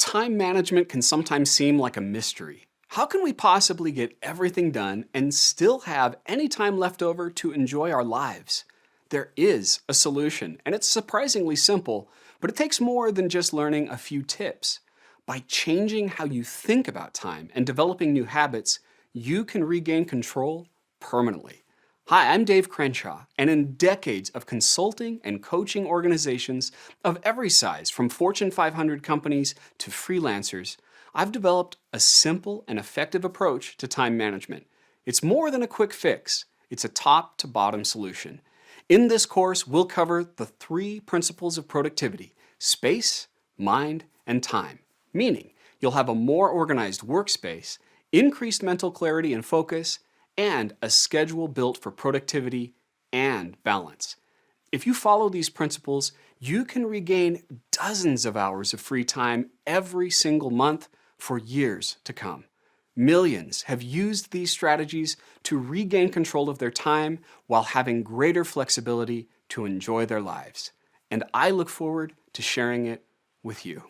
Time management can sometimes seem like a mystery. How can we possibly get everything done and still have any time left over to enjoy our lives? There is a solution, and it's surprisingly simple, but it takes more than just learning a few tips. By changing how you think about time and developing new habits, you can regain control permanently. Hi, I'm Dave Crenshaw, and in decades of consulting and coaching organizations of every size, from Fortune 500 companies to freelancers, I've developed a simple and effective approach to time management. It's more than a quick fix, it's a top to bottom solution. In this course, we'll cover the 3 principles of productivity: space, mind, and time. Meaning, you'll have a more organized workspace, increased mental clarity and focus, and a schedule built for productivity and balance. If you follow these principles, you can regain dozens of hours of free time every single month for years to come. Millions have used these strategies to regain control of their time while having greater flexibility to enjoy their lives. And I look forward to sharing it with you.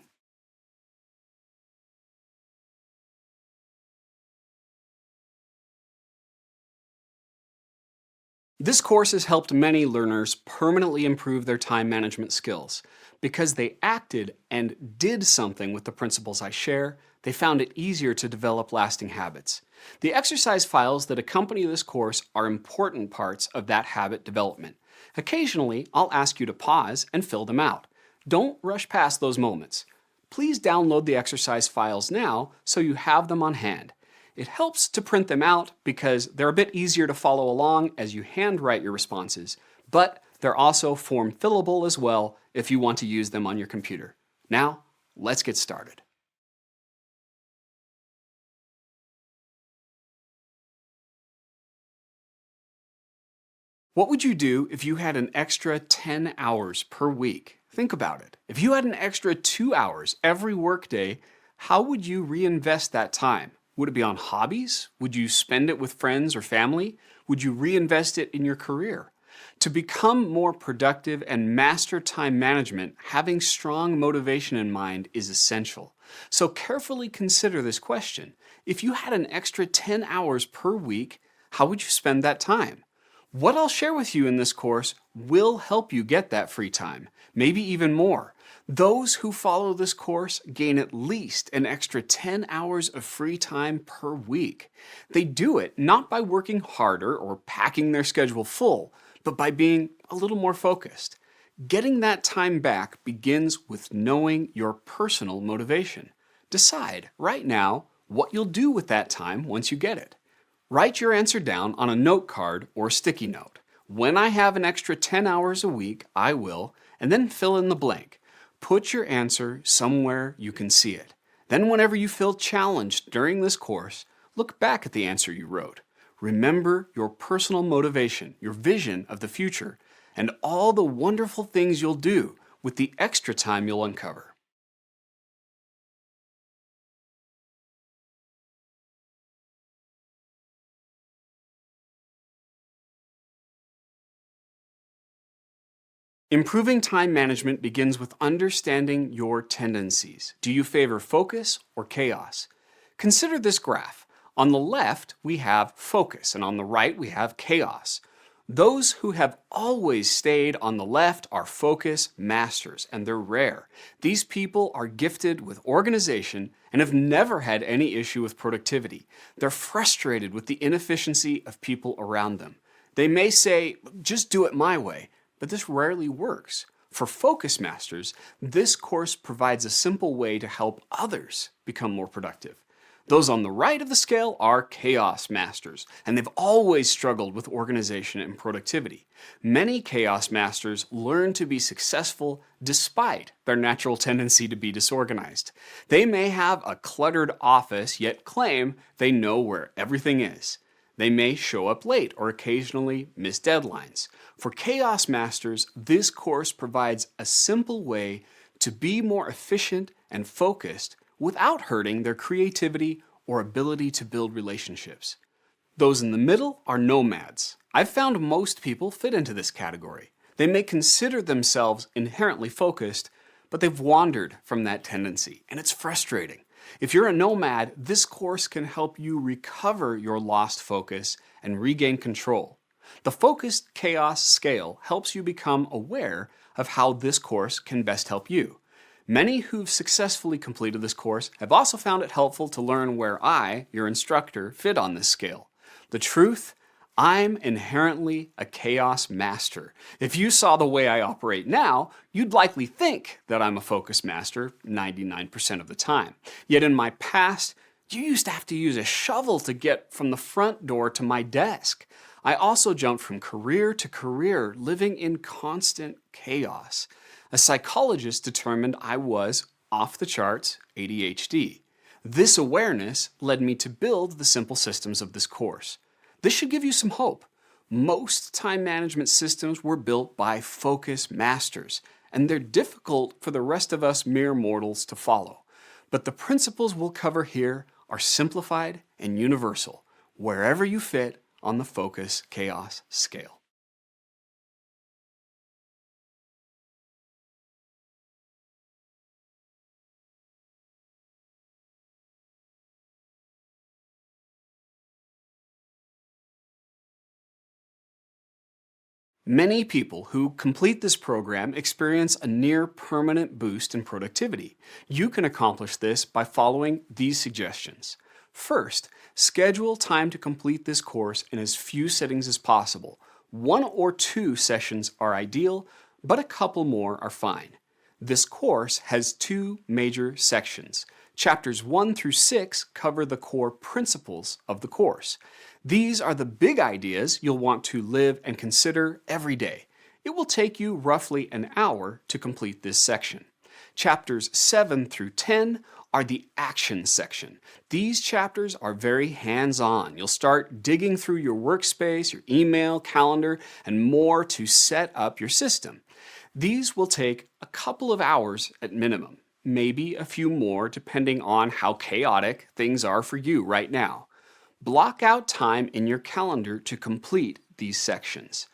This course has helped many learners permanently improve their time management skills. Because they acted and did something with the principles I share, they found it easier to develop lasting habits. The exercise files that accompany this course are important parts of that habit development. Occasionally, I'll ask you to pause and fill them out. Don't rush past those moments. Please download the exercise files now so you have them on hand. It helps to print them out because they're a bit easier to follow along as you handwrite your responses, but they're also form fillable as well if you want to use them on your computer. Now, let's get started. What would you do if you had an extra 10 hours per week? Think about it. If you had an extra 2 hours every workday, how would you reinvest that time? Would it be on hobbies? Would you spend it with friends or family? Would you reinvest it in your career? To become more productive and master time management, having strong motivation in mind is essential. So carefully consider this question. If you had an extra 10 hours per week, how would you spend that time? What I'll share with you in this course will help you get that free time, maybe even more. Those who follow this course gain at least an extra 10 hours of free time per week. They do it not by working harder or packing their schedule full, but by being a little more focused. Getting that time back begins with knowing your personal motivation. Decide right now what you'll do with that time once you get it. Write your answer down on a note card or sticky note. When I have an extra 10 hours a week, I will, and then fill in the blank. Put your answer somewhere you can see it. Then whenever you feel challenged during this course, look back at the answer you wrote. Remember your personal motivation, your vision of the future, and all the wonderful things you'll do with the extra time you'll uncover. Improving time management begins with understanding your tendencies. Do you favor focus or chaos? Consider this graph. On the left, we have focus, and on the right, we have chaos. Those who have always stayed on the left are focus masters, and they're rare. These people are gifted with organization and have never had any issue with productivity. They're frustrated with the inefficiency of people around them. They may say, just do it my way. But this rarely works. For focus masters, this course provides a simple way to help others become more productive. Those on the right of the scale are chaos masters, and they've always struggled with organization and productivity. Many chaos masters learn to be successful despite their natural tendency to be disorganized. They may have a cluttered office, yet claim they know where everything is. They may show up late or occasionally miss deadlines. For chaos masters, this course provides a simple way to be more efficient and focused without hurting their creativity or ability to build relationships. Those in the middle are nomads. I've found most people fit into this category. They may consider themselves inherently focused, but they've wandered from that tendency, and it's frustrating. If you're a nomad, this course can help you recover your lost focus and regain control. The Focused Chaos Scale helps you become aware of how this course can best help you. Many who've successfully completed this course have also found it helpful to learn where I, your instructor, fit on this scale. The truth? I'm inherently a chaos master. If you saw the way I operate now, you'd likely think that I'm a focus master 99% of the time. Yet in my past, you used to have to use a shovel to get from the front door to my desk. I also jumped from career to career, living in constant chaos. A psychologist determined I was off the charts ADHD. This awareness led me to build the simple systems of this course. This should give you some hope. Most time management systems were built by focus masters, and they're difficult for the rest of us mere mortals to follow. But the principles we'll cover here are simplified and universal, wherever you fit on the Focus Chaos Scale. Many people who complete this program experience a near permanent boost in productivity. You can accomplish this by following these suggestions. First, schedule time to complete this course in as few settings as possible. 1 or 2 sessions are ideal, but a couple more are fine. This course has 2 major sections. Chapters 1 through 6 cover the core principles of the course. These are the big ideas you'll want to live and consider every day. It will take you roughly an hour to complete this section. Chapters 7 through 10 are the action section. These chapters are very hands-on. You'll start digging through your workspace, your email, calendar, and more to set up your system. These will take a couple of hours at minimum, maybe a few more depending on how chaotic things are for you right now. Block out time in your calendar to complete these sections.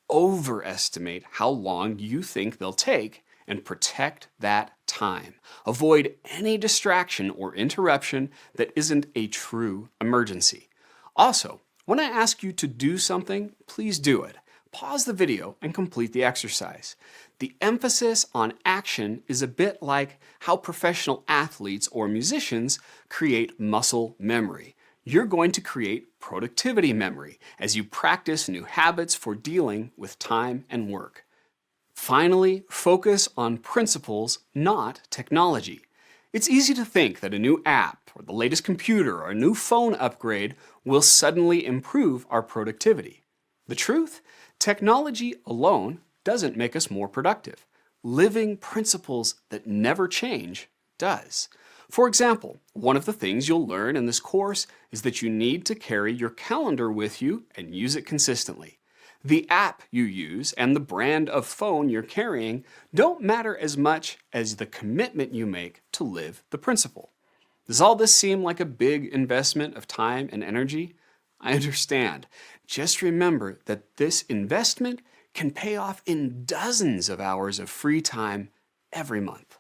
Overestimate how long you think they'll take and protect that time. Avoid any distraction or interruption that isn't a true emergency. Also, when I ask you to do something, please do it. Pause the video and complete the exercise. The emphasis on action is a bit like how professional athletes or musicians create muscle memory. You're going to create productivity memory as you practice new habits for dealing with time and work. Finally, focus on principles, not technology. It's easy to think that a new app or the latest computer or a new phone upgrade will suddenly improve our productivity. The truth? Technology alone doesn't make us more productive. Living principles that never change does. For example, one of the things you'll learn in this course is that you need to carry your calendar with you and use it consistently. The app you use and the brand of phone you're carrying don't matter as much as the commitment you make to live the principle. Does all this seem like a big investment of time and energy? I understand. Just remember that this investment can pay off in dozens of hours of free time every month.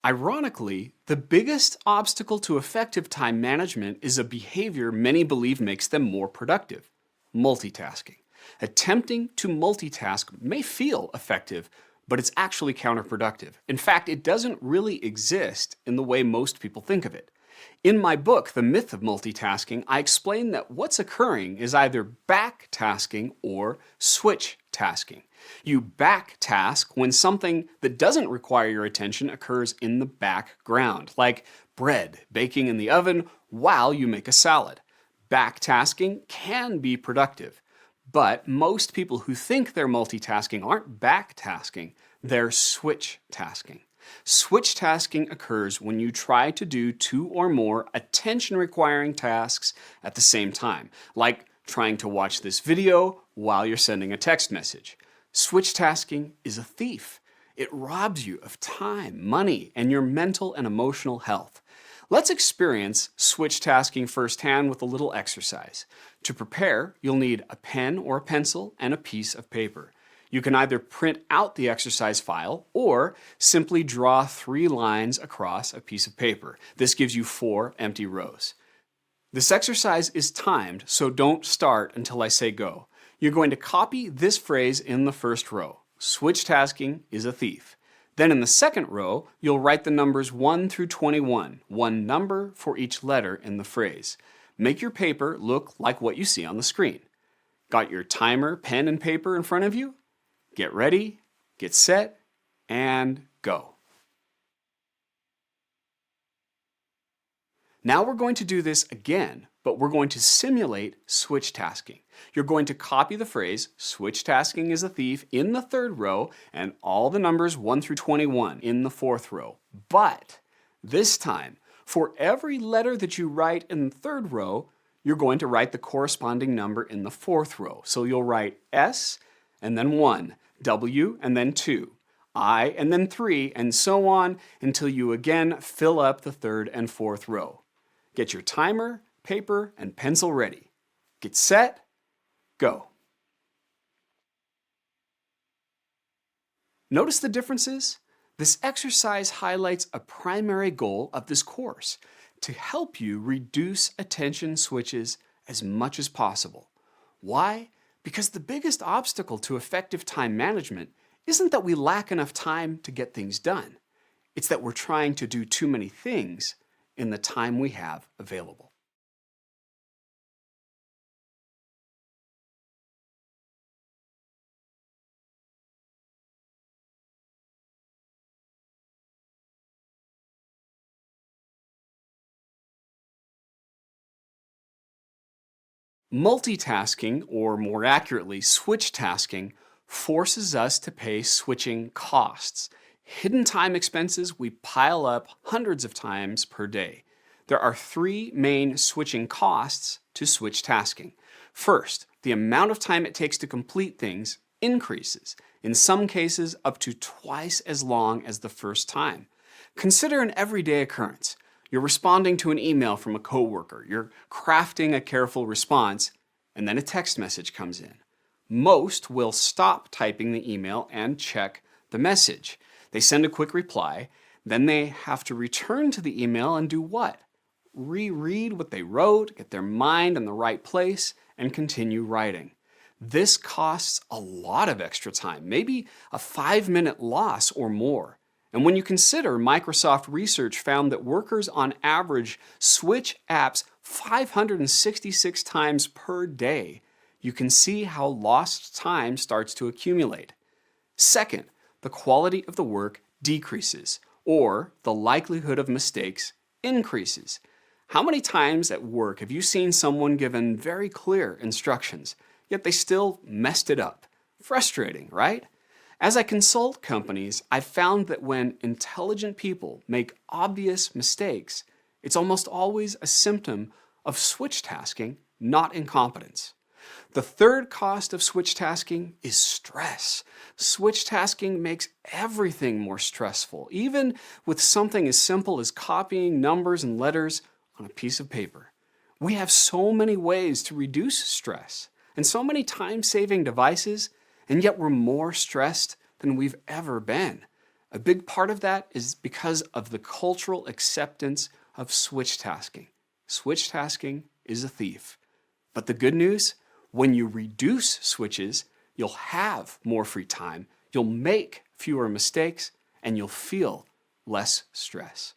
Ironically, the biggest obstacle to effective time management is a behavior many believe makes them more productive: multitasking. Attempting to multitask may feel effective, but it's actually counterproductive. In fact, it doesn't really exist in the way most people think of it. In my book, The Myth of Multitasking, I explain that what's occurring is either backtasking or switch tasking. You backtask when something that doesn't require your attention occurs in the background, like bread baking in the oven while you make a salad. Backtasking can be productive, but most people who think they're multitasking aren't backtasking, they're switch tasking. Switch tasking occurs when you try to do 2 or more attention-requiring tasks at the same time, like trying to watch this video while you're sending a text message. Switch tasking is a thief. It robs you of time, money, and your mental and emotional health. Let's experience switch tasking firsthand with a little exercise. To prepare, you'll need a pen or a pencil and a piece of paper. You can either print out the exercise file or simply draw 3 lines across a piece of paper. This gives you 4 empty rows. This exercise is timed, so don't start until I say go. You're going to copy this phrase in the first row. Switch tasking is a thief. Then in the second row, you'll write the numbers 1 through 21, one number for each letter in the phrase. Make your paper look like what you see on the screen. Got your timer, pen, and paper in front of you? Get ready, get set, and go. Now we're going to do this again, but we're going to simulate switch tasking. You're going to copy the phrase, switch tasking is a thief, in the third row, and all the numbers 1 through 21 in the fourth row. But this time, for every letter that you write in the third row, you're going to write the corresponding number in the fourth row. So you'll write S and then 1, W and then 2, I and then 3, and so on until you again fill up the third and fourth row. Get your timer, paper, and pencil ready. Get set, go. Notice the differences? This exercise highlights a primary goal of this course, to help you reduce attention switches as much as possible. Why? Because the biggest obstacle to effective time management isn't that we lack enough time to get things done. It's that we're trying to do too many things in the time we have available. Multitasking, or more accurately, switch tasking, forces us to pay switching costs. Hidden time expenses we pile up hundreds of times per day. There are 3 main switching costs to switch tasking. First, the amount of time it takes to complete things increases, in some cases up to twice as long as the first time. Consider an everyday occurrence. You're responding to an email from a coworker, you're crafting a careful response, and then a text message comes in. Most will stop typing the email and check the message. They send a quick reply, then they have to return to the email and do what? Reread what they wrote, get their mind in the right place, and continue writing. This costs a lot of extra time, maybe a 5-minute loss or more. And when you consider Microsoft research found that workers on average switch apps 566 times per day, you can see how lost time starts to accumulate. Second, the quality of the work decreases, or the likelihood of mistakes increases. How many times at work have you seen someone given very clear instructions, yet they still messed it up? Frustrating, right? As I consult companies, I've found that when intelligent people make obvious mistakes, it's almost always a symptom of switch tasking, not incompetence. The third cost of switch tasking is stress. Switch tasking makes everything more stressful, even with something as simple as copying numbers and letters on a piece of paper. We have so many ways to reduce stress and so many time-saving devices, and yet we're more stressed than we've ever been. A big part of that is because of the cultural acceptance of switch tasking. Switch tasking is a thief. But the good news, when you reduce switches, you'll have more free time, you'll make fewer mistakes, and you'll feel less stress.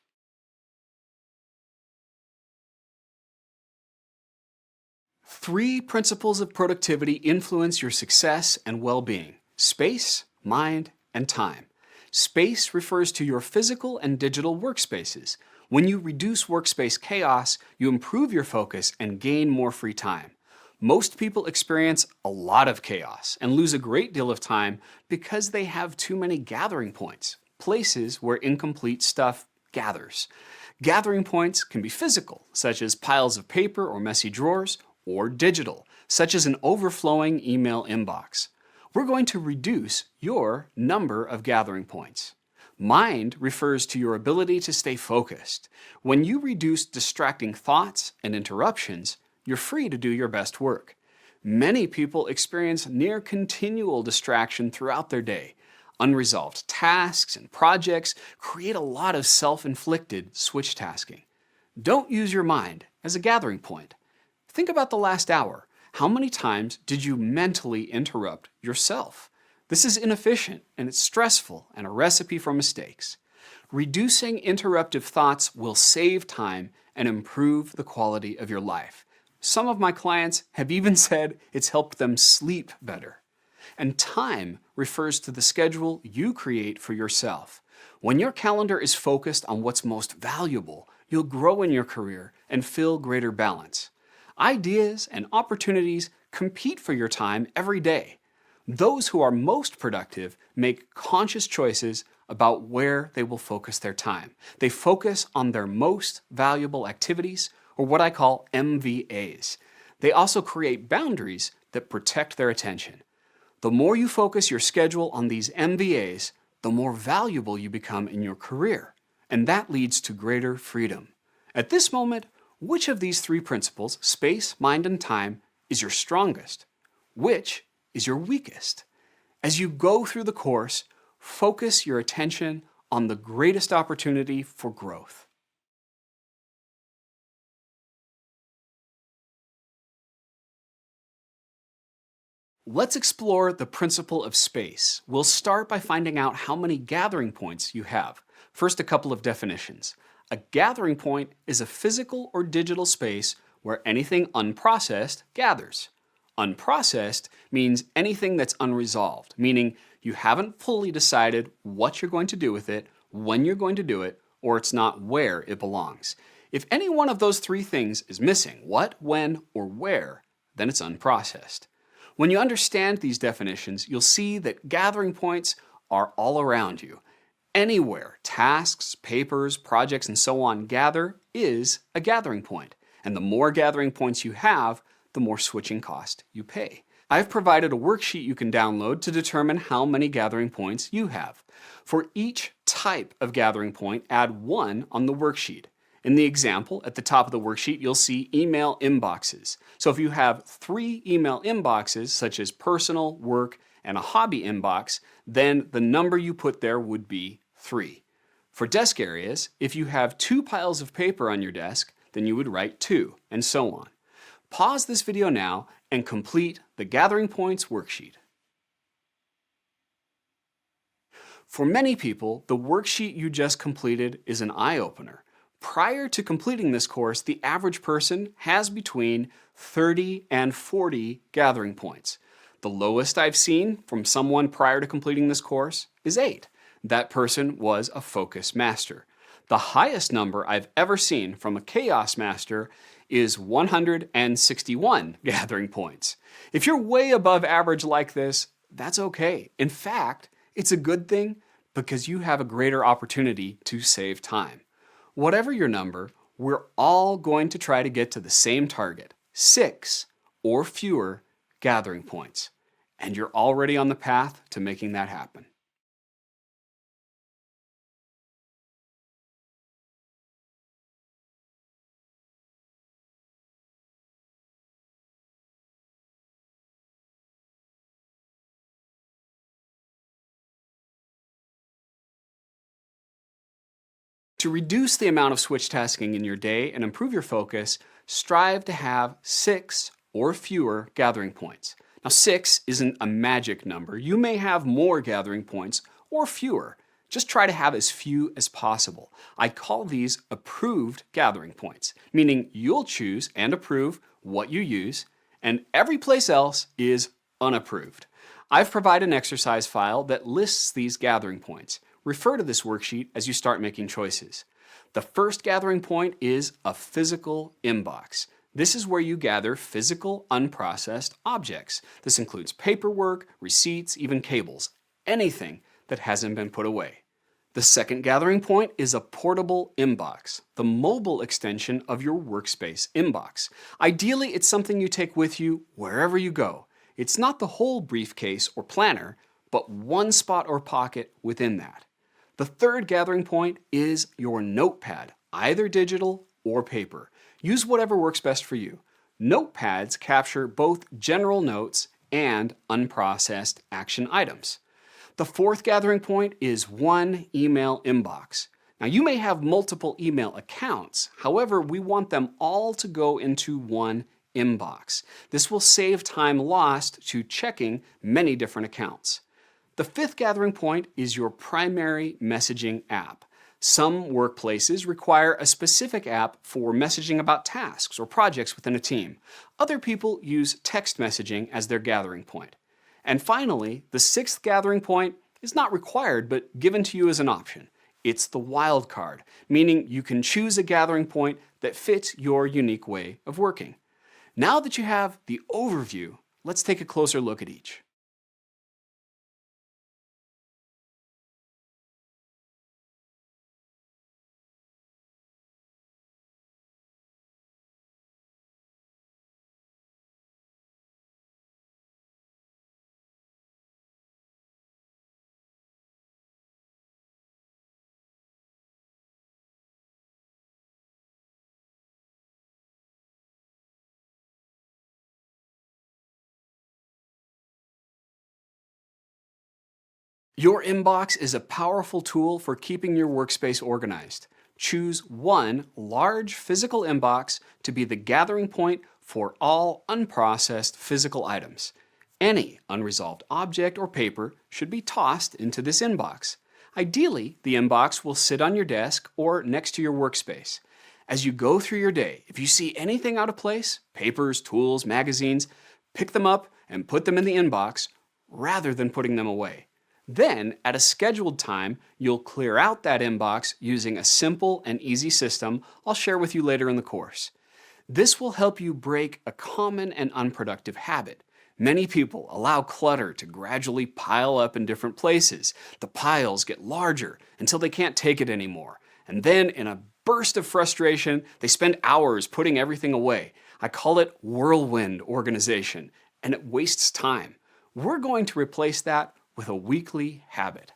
Three principles of productivity influence your success and well-being: space, mind, and time. Space refers to your physical and digital workspaces. When you reduce workspace chaos, you improve your focus and gain more free time. Most people experience a lot of chaos and lose a great deal of time because they have too many gathering points, places where incomplete stuff gathers. Gathering points can be physical, such as piles of paper or messy drawers, or digital, such as an overflowing email inbox. We're going to reduce your number of gathering points. Mind refers to your ability to stay focused. When you reduce distracting thoughts and interruptions, you're free to do your best work. Many people experience near continual distraction throughout their day. Unresolved tasks and projects create a lot of self-inflicted switch tasking. Don't use your mind as a gathering point. Think about the last hour. How many times did you mentally interrupt yourself? This is inefficient and it's stressful and a recipe for mistakes. Reducing interruptive thoughts will save time and improve the quality of your life. Some of my clients have even said it's helped them sleep better. And time refers to the schedule you create for yourself. When your calendar is focused on what's most valuable, you'll grow in your career and feel greater balance. Ideas and opportunities compete for your time every day. Those who are most productive make conscious choices about where they will focus their time. They focus on their most valuable activities, or what I call MVAs. They also create boundaries that protect their attention. The more you focus your schedule on these MVAs, the more valuable you become in your career, and that leads to greater freedom. At this moment, which of these three principles, space, mind, and time, is your strongest? Which is your weakest? As you go through the course, focus your attention on the greatest opportunity for growth. Let's explore the principle of space. We'll start by finding out how many gathering points you have. First, a couple of definitions. A gathering point is a physical or digital space where anything unprocessed gathers. Unprocessed means anything that's unresolved, meaning you haven't fully decided what you're going to do with it, when you're going to do it, or it's not where it belongs. If any one of those three things is missing, what, when, or where, then it's unprocessed. When you understand these definitions, you'll see that gathering points are all around you. Anywhere tasks, papers, projects, and so on gather is a gathering point. And the more gathering points you have, the more switching cost you pay. I've provided a worksheet you can download to determine how many gathering points you have. For each type of gathering point, add one on the worksheet. In the example, at the top of the worksheet, you'll see email inboxes. So if you have 3 email inboxes, such as personal, work, and a hobby inbox, then the number you put there would be 3. For desk areas, if you have 2 piles of paper on your desk, then you would write 2, and so on. Pause this video now and complete the Gathering Points worksheet. For many people, the worksheet you just completed is an eye-opener. Prior to completing this course, the average person has between 30 and 40 gathering points. The lowest I've seen from someone prior to completing this course is 8. That person was a focus master. The highest number I've ever seen from a chaos master is 161 gathering points. If you're way above average like this, that's okay. In fact, it's a good thing because you have a greater opportunity to save time. Whatever your number, we're all going to try to get to the same target, 6 or fewer gathering points. And you're already on the path to making that happen. To reduce the amount of switch tasking in your day and improve your focus, strive to have 6 or fewer gathering points. Now 6 isn't a magic number. You may have more gathering points or fewer. Just try to have as few as possible. I call these approved gathering points, meaning you'll choose and approve what you use, and every place else is unapproved. I've provided an exercise file that lists these gathering points. Refer to this worksheet as you start making choices. The first gathering point is a physical inbox. This is where you gather physical, unprocessed objects. This includes paperwork, receipts, even cables, anything that hasn't been put away. The second gathering point is a portable inbox, the mobile extension of your workspace inbox. Ideally, it's something you take with you wherever you go. It's not the whole briefcase or planner, but one spot or pocket within that. The third gathering point is your notepad, either digital or paper. Use whatever works best for you. Notepads capture both general notes and unprocessed action items. The fourth gathering point is one email inbox. Now, you may have multiple email accounts. However, we want them all to go into one inbox. This will save time lost to checking many different accounts. The fifth gathering point is your primary messaging app. Some workplaces require a specific app for messaging about tasks or projects within a team. Other people use text messaging as their gathering point. And finally, the sixth gathering point is not required but given to you as an option. It's the wild card, meaning you can choose a gathering point that fits your unique way of working. Now that you have the overview, let's take a closer look at each. Your inbox is a powerful tool for keeping your workspace organized. Choose one large physical inbox to be the gathering point for all unprocessed physical items. Any unresolved object or paper should be tossed into this inbox. Ideally, the inbox will sit on your desk or next to your workspace. As you go through your day, if you see anything out of place, papers, tools, magazines, pick them up and put them in the inbox rather than putting them away. Then, at a scheduled time, you'll clear out that inbox using a simple and easy system I'll share with you later in the course. This will help you break a common and unproductive habit. Many people allow clutter to gradually pile up in different places. The piles get larger until they can't take it anymore. And then, in a burst of frustration, they spend hours putting everything away. I call it whirlwind organization, and it wastes time. We're going to replace that with a weekly habit.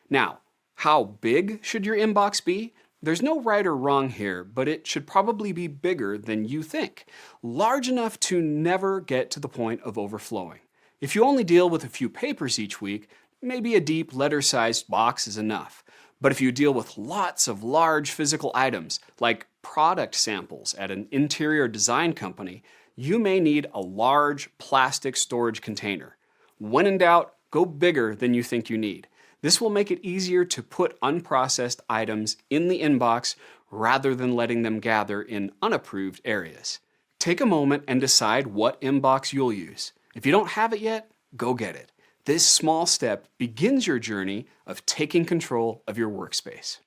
Now, how big should your inbox be? There's no right or wrong here, but it should probably be bigger than you think. Large enough to never get to the point of overflowing. If you only deal with a few papers each week, maybe a deep letter-sized box is enough. But if you deal with lots of large physical items, like product samples at an interior design company, you may need a large plastic storage container. When in doubt, go bigger than you think you need. This will make it easier to put unprocessed items in the inbox rather than letting them gather in unapproved areas. Take a moment and decide what inbox you'll use. If you don't have it yet, go get it. This small step begins your journey of taking control of your workspace.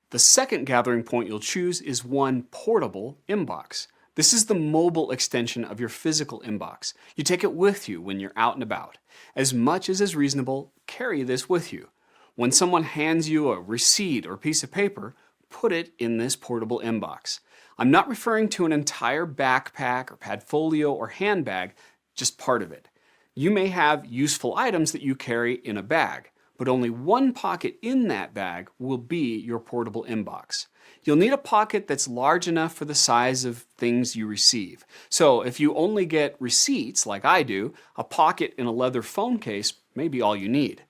The second gathering point you'll choose is one portable inbox. This is the mobile extension of your physical inbox. You take it with you when you're out and about. As much as is reasonable, carry this with you. When someone hands you a receipt or piece of paper, put it in this portable inbox. I'm not referring to an entire backpack or padfolio or handbag, just part of it. You may have useful items that you carry in a bag, but only one pocket in that bag will be your portable inbox. You'll need a pocket that's large enough for the size of things you receive. So if you only get receipts, like I do, a pocket in a leather phone case may be all you need.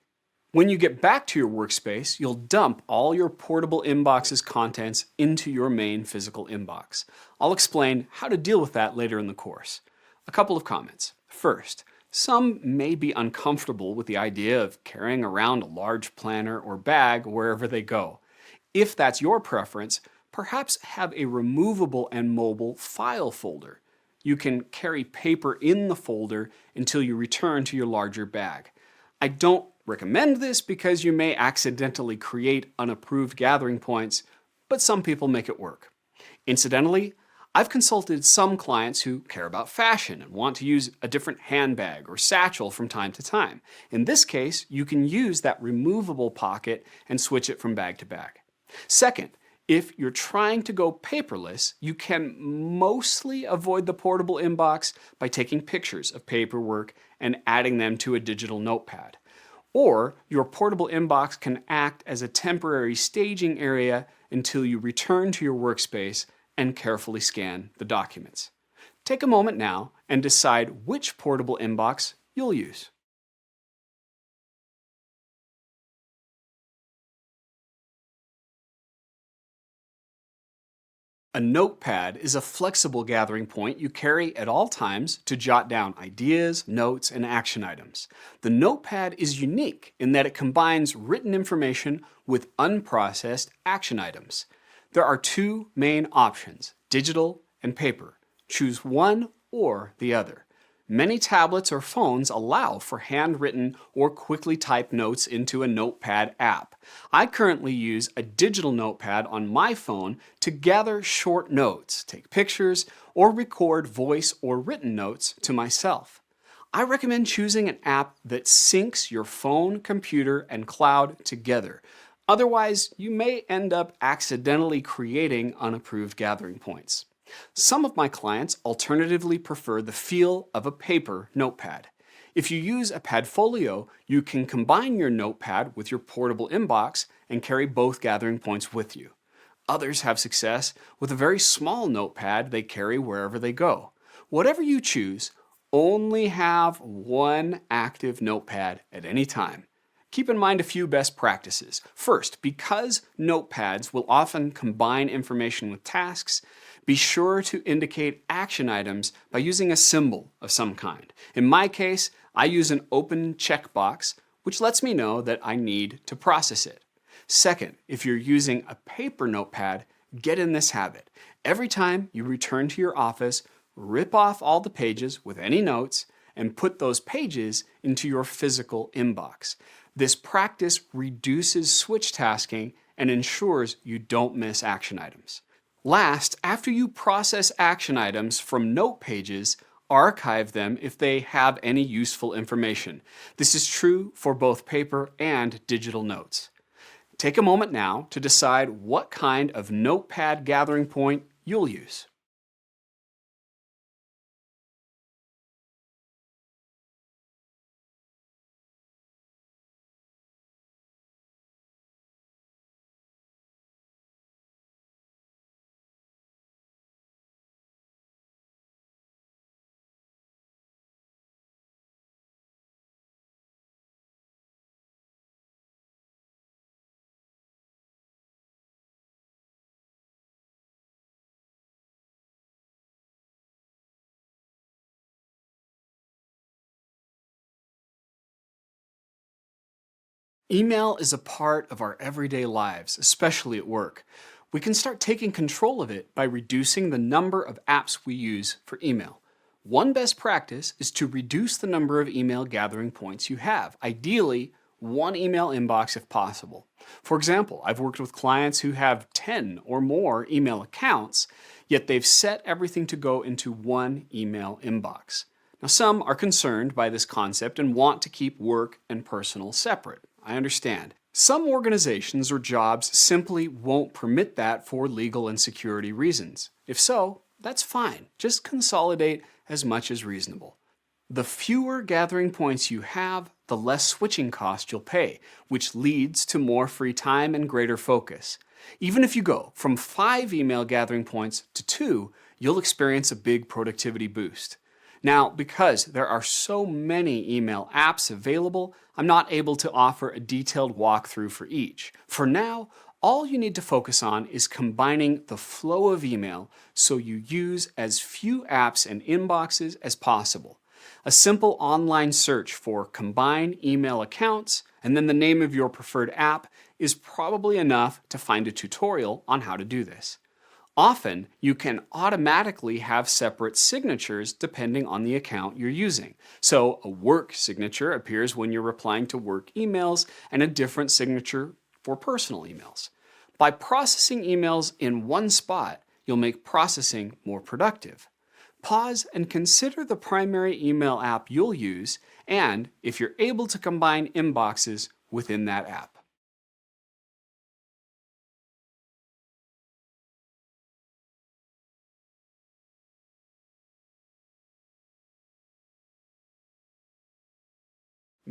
When you get back to your workspace, you'll dump all your portable inbox's contents into your main physical inbox. I'll explain how to deal with that later in the course. A couple of comments. First, some may be uncomfortable with the idea of carrying around a large planner or bag wherever they go. If that's your preference, perhaps have a removable and mobile file folder. You can carry paper in the folder until you return to your larger bag. I don't recommend this because you may accidentally create unapproved gathering points, but some people make it work. Incidentally, I've consulted some clients who care about fashion and want to use a different handbag or satchel from time to time. In this case, you can use that removable pocket and switch it from bag to bag. Second, If you're trying to go paperless, you can mostly avoid the portable inbox by taking pictures of paperwork and adding them to a digital notepad. Or your portable inbox can act as a temporary staging area until you return to your workspace and carefully scan the documents. Take a moment now and decide which portable inbox you'll use. A notepad is a flexible gathering point you carry at all times to jot down ideas, notes, and action items. The notepad is unique in that it combines written information with unprocessed action items. There are two main options, digital and paper. Choose one or the other. Many tablets or phones allow for handwritten or quickly typed notes into a notepad app. I currently use a digital notepad on my phone to gather short notes, take pictures, or record voice or written notes to myself. I recommend choosing an app that syncs your phone, computer, and cloud together. Otherwise, you may end up accidentally creating unapproved gathering points. Some of my clients alternatively prefer the feel of a paper notepad. If you use a Padfolio, you can combine your notepad with your portable inbox and carry both gathering points with you. Others have success with a very small notepad they carry wherever they go. Whatever you choose, only have one active notepad at any time. Keep in mind a few best practices. First, because notepads will often combine information with tasks, be sure to indicate action items by using a symbol of some kind. In my case, I use an open checkbox, which lets me know that I need to process it. Second, if you're using a paper notepad, get in this habit. Every time you return to your office, rip off all the pages with any notes and put those pages into your physical inbox. This practice reduces switch tasking and ensures you don't miss action items. Last, after you process action items from note pages, archive them if they have any useful information. This is true for both paper and digital notes. Take a moment now to decide what kind of notepad gathering point you'll use. Email is a part of our everyday lives, especially at work. We can start taking control of it by reducing the number of apps we use for email. One best practice is to reduce the number of email gathering points you have, ideally one email inbox if possible. For example, I've worked with clients who have 10 or more email accounts, yet they've set everything to go into one email inbox. Now, some are concerned by this concept and want to keep work and personal separate. I understand. Some organizations or jobs simply won't permit that for legal and security reasons. If so, that's fine. Just consolidate as much as reasonable. The fewer gathering points you have, the less switching cost you'll pay, which leads to more free time and greater focus. Even if you go from 5 email gathering points to 2, you'll experience a big productivity boost. Now, because there are so many email apps available, I'm not able to offer a detailed walkthrough for each. For now, all you need to focus on is combining the flow of email so you use as few apps and inboxes as possible. A simple online search for combine email accounts and then the name of your preferred app is probably enough to find a tutorial on how to do this. Often, you can automatically have separate signatures depending on the account you're using. So a work signature appears when you're replying to work emails and a different signature for personal emails. By processing emails in one spot, you'll make processing more productive. Pause and consider the primary email app you'll use and if you're able to combine inboxes within that app.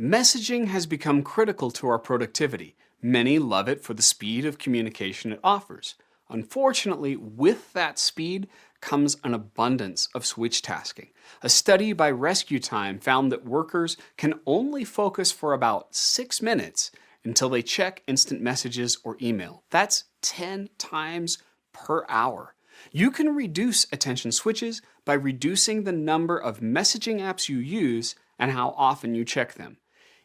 Messaging has become critical to our productivity. Many love it for the speed of communication it offers. Unfortunately, with that speed comes an abundance of switch tasking. A study by Rescue Time found that workers can only focus for about 6 minutes until they check instant messages or email. That's 10 times per hour. You can reduce attention switches by reducing the number of messaging apps you use and how often you check them.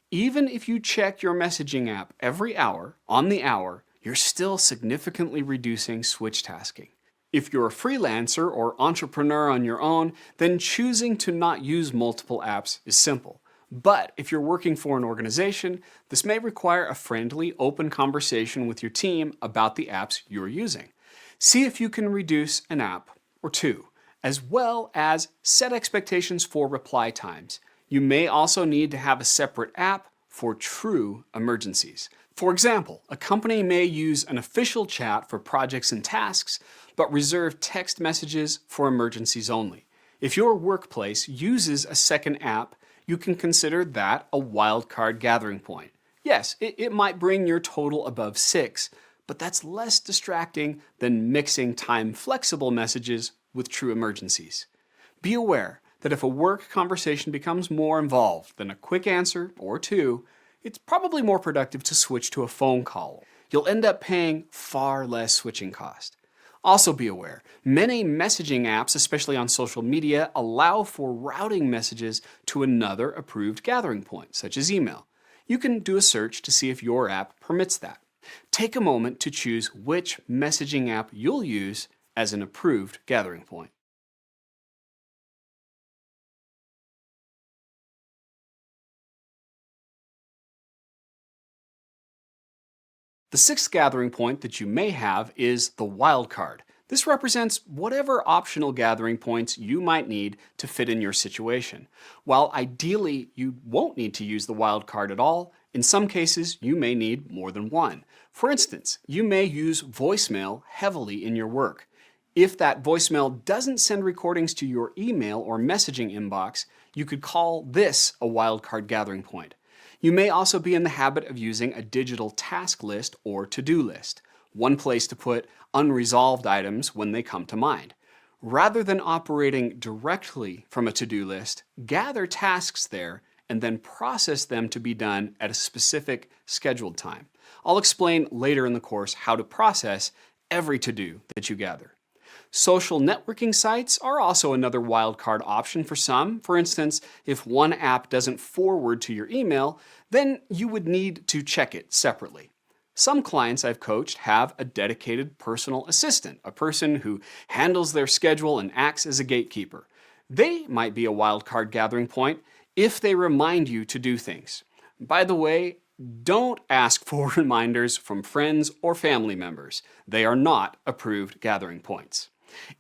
Even if you check your messaging app every hour, on the hour, you're still significantly reducing switch tasking. If you're a freelancer or entrepreneur on your own, then choosing to not use multiple apps is simple. But if you're working for an organization, this may require a friendly, open conversation with your team about the apps you're using. See if you can reduce an app or two, as well as set expectations for reply times. You may also need to have a separate app for true emergencies. For example, a company may use an official chat for projects and tasks, but reserve text messages for emergencies only. If your workplace uses a second app, you can consider that a wildcard gathering point. Yes, it might bring your total above 6, but that's less distracting than mixing time-flexible messages with true emergencies. Be aware that if a work conversation becomes more involved than a quick answer or two, it's probably more productive to switch to a phone call. You'll end up paying far less switching cost. Also be aware, many messaging apps, especially on social media, allow for routing messages to another approved gathering point, such as email. You can do a search to see if your app permits that. Take a moment to choose which messaging app you'll use as an approved gathering point. The sixth gathering point that you may have is the wildcard. This represents whatever optional gathering points you might need to fit in your situation. While ideally you won't need to use the wildcard at all, in some cases you may need more than one. For instance, you may use voicemail heavily in your work. If that voicemail doesn't send recordings to your email or messaging inbox, you could call this a wildcard gathering point. You may also be in the habit of using a digital task list or to-do list, one place to put unresolved items when they come to mind. Rather than operating directly from a to-do list, gather tasks there and then process them to be done at a specific scheduled time. I'll explain later in the course how to process every to-do that you gather. Social networking sites are also another wildcard option for some. For instance, if one app doesn't forward to your email, then you would need to check it separately. Some clients I've coached have a dedicated personal assistant, a person who handles their schedule and acts as a gatekeeper. They might be a wildcard gathering point if they remind you to do things. By the way, don't ask for reminders from friends or family members. They are not approved gathering points.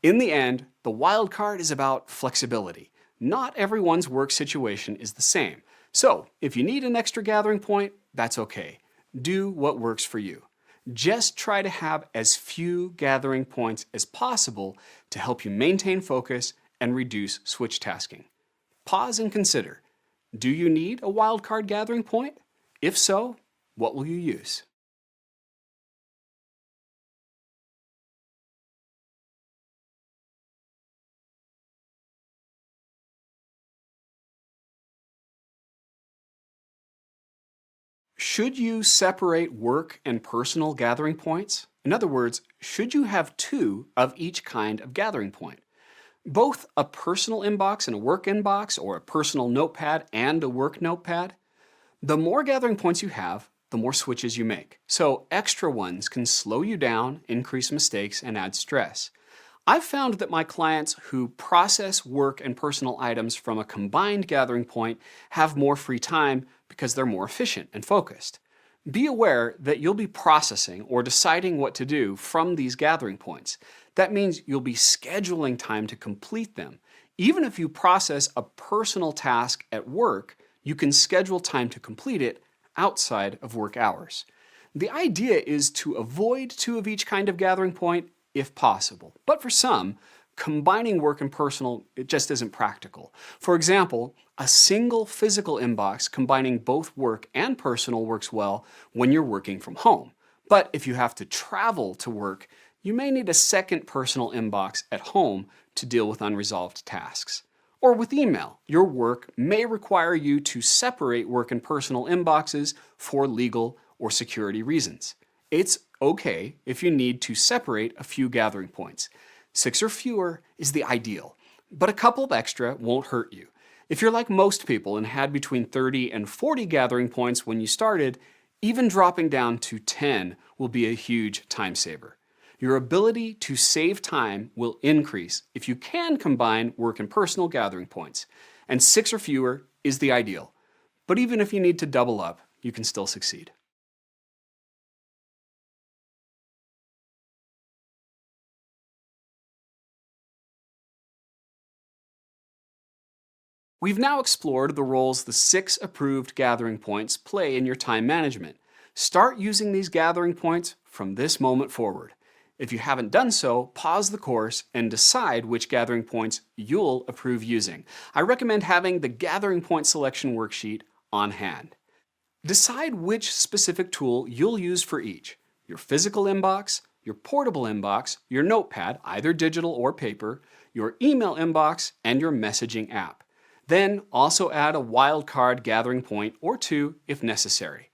In the end, the wild card is about flexibility. Not everyone's work situation is the same. So, if you need an extra gathering point, that's okay. Do what works for you. Just try to have as few gathering points as possible to help you maintain focus and reduce switch tasking. Pause and consider. Do you need a wildcard gathering point? If so, what will you use? Should you separate work and personal gathering points? In other words, should you have two of each kind of gathering point? Both a personal inbox and a work inbox, or a personal notepad and a work notepad? The more gathering points you have, the more switches you make. So extra ones can slow you down, increase mistakes, and add stress. I've found that my clients who process work and personal items from a combined gathering point have more free time because they're more efficient and focused. Be aware that you'll be processing or deciding what to do from these gathering points. That means you'll be scheduling time to complete them. Even if you process a personal task at work, you can schedule time to complete it outside of work hours. The idea is to avoid two of each kind of gathering point if possible. But for some, combining work and personal, it just isn't practical. For example, A single physical inbox combining both work and personal works well when you're working from home. But if you have to travel to work, you may need a second personal inbox at home to deal with unresolved tasks. Or with email, your work may require you to separate work and personal inboxes for legal or security reasons. It's okay if you need to separate a few gathering points. 6 or fewer is the ideal, but a couple of extra won't hurt you. If you're like most people and had between 30 and 40 gathering points when you started, even dropping down to 10 will be a huge time saver. Your ability to save time will increase if you can combine work and personal gathering points, and 6 or fewer is the ideal. But even if you need to double up, you can still succeed. We've now explored the roles the 6 approved gathering points play in your time management. Start using these gathering points from this moment forward. If you haven't done so, pause the course and decide which gathering points you'll approve using. I recommend having the gathering point selection worksheet on hand. Decide which specific tool you'll use for each: your physical inbox, your portable inbox, your notepad, either digital or paper, your email inbox, and your messaging app. Then also add a wildcard gathering point or two if necessary.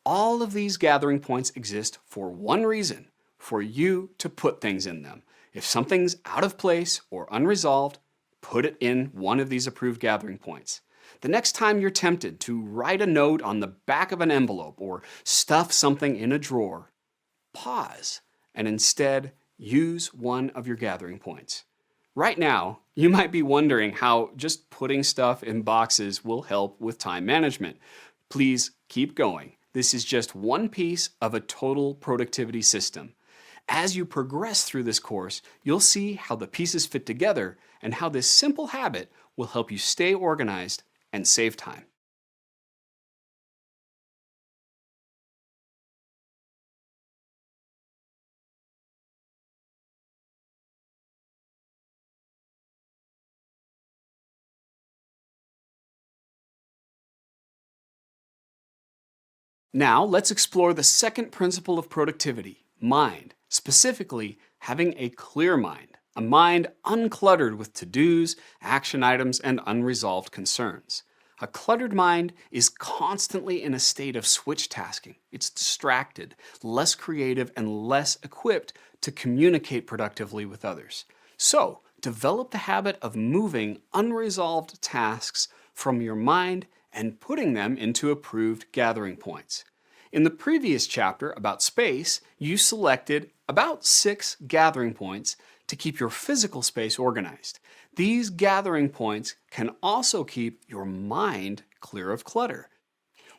All of these gathering points exist for one reason: for you to put things in them. If something's out of place or unresolved, put it in one of these approved gathering points. The next time you're tempted to write a note on the back of an envelope or stuff something in a drawer, pause and instead use one of your gathering points. Right now, you might be wondering how just putting stuff in boxes will help with time management. Please keep going. This is just one piece of a total productivity system. As you progress through this course, you'll see how the pieces fit together and how this simple habit will help you stay organized and save time. Now, let's explore the second principle of productivity: mind. Specifically, having a clear mind, a mind uncluttered with to-dos, action items, and unresolved concerns. A cluttered mind is constantly in a state of switch tasking. It's distracted, less creative, and less equipped to communicate productively with others. So, develop the habit of moving unresolved tasks from your mind and putting them into approved gathering points. In the previous chapter about space, you selected about 6 gathering points to keep your physical space organized. These gathering points can also keep your mind clear of clutter.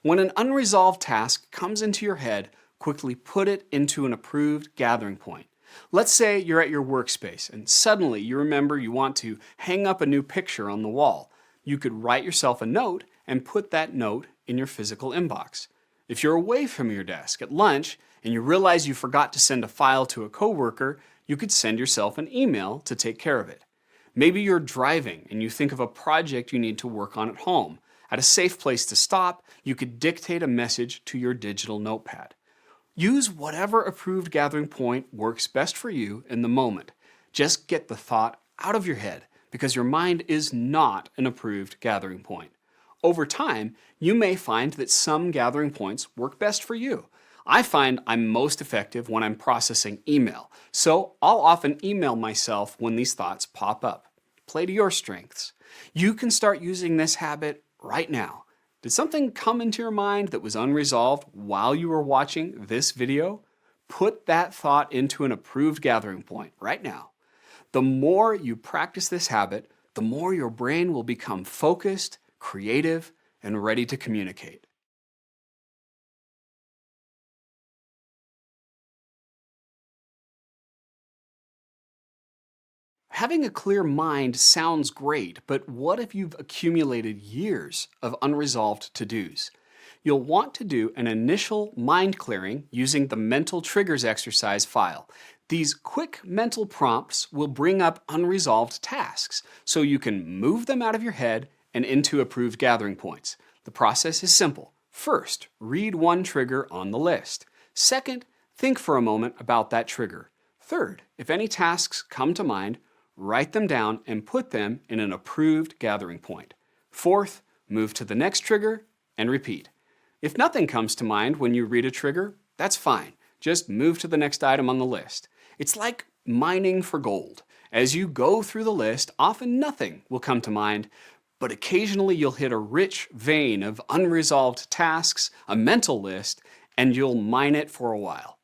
When an unresolved task comes into your head, quickly put it into an approved gathering point. Let's say you're at your workspace and suddenly you remember you want to hang up a new picture on the wall. You could write yourself a note and put that note in your physical inbox. If you're away from your desk at lunch and you realize you forgot to send a file to a coworker, you could send yourself an email to take care of it. Maybe you're driving and you think of a project you need to work on at home. At a safe place to stop, you could dictate a message to your digital notepad. Use whatever approved gathering point works best for you in the moment. Just get the thought out of your head because your mind is not an approved gathering point. Over time, you may find that some gathering points work best for you. I find I'm most effective when I'm processing email, so I'll often email myself when these thoughts pop up. Play to your strengths. You can start using this habit right now. Did something come into your mind that was unresolved while you were watching this video? Put that thought into an approved gathering point right now. The more you practice this habit, the more your brain will become focused, creative, and ready to communicate. Having a clear mind sounds great, but what if you've accumulated years of unresolved to-dos? You'll want to do an initial mind clearing using the mental triggers exercise file. These quick mental prompts will bring up unresolved tasks, so you can move them out of your head and into approved gathering points. The process is simple. First, read one trigger on the list. Second, think for a moment about that trigger. Third, if any tasks come to mind, write them down and put them in an approved gathering point. Fourth, move to the next trigger and repeat. If nothing comes to mind when you read a trigger, that's fine. Just move to the next item on the list. It's like mining for gold. As you go through the list, often nothing will come to mind, but occasionally you'll hit a rich vein of unresolved tasks, a mental list, and you'll mine it for a while.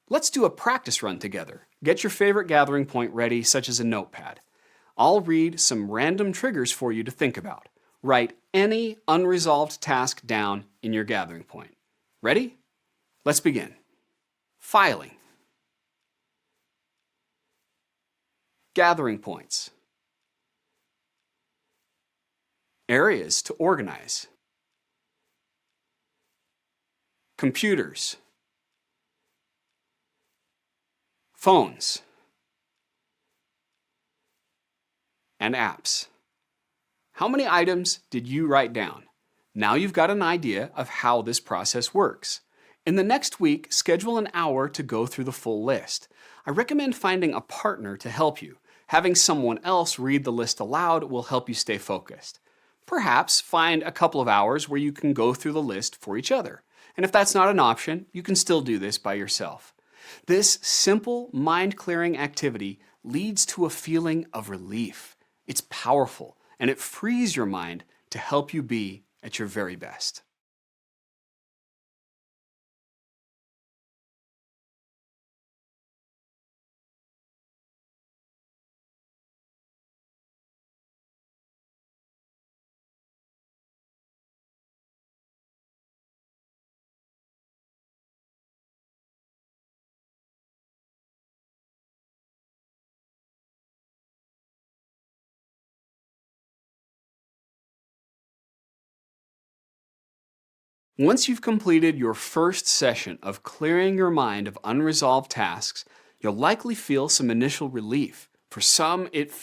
Let's do a practice run together. Get your favorite gathering point ready, such as a notepad. I'll read some random triggers for you to think about. Write any unresolved task down in your gathering point. Ready? Let's begin. Filing. Gathering points. Areas to organize. Computers. Phones. And apps. How many items did you write down? Now you've got an idea of how this process works. In the next week, schedule an hour to go through the full list. I recommend finding a partner to help you. Having someone else read the list aloud will help you stay focused. Perhaps find a couple of hours where you can go through the list for each other. And if that's not an option, you can still do this by yourself. This simple mind-clearing activity leads to a feeling of relief. It's powerful, and it frees your mind to help you be at your very best. Once you've completed your first session of clearing your mind of unresolved tasks, you'll likely feel some initial relief. For some, it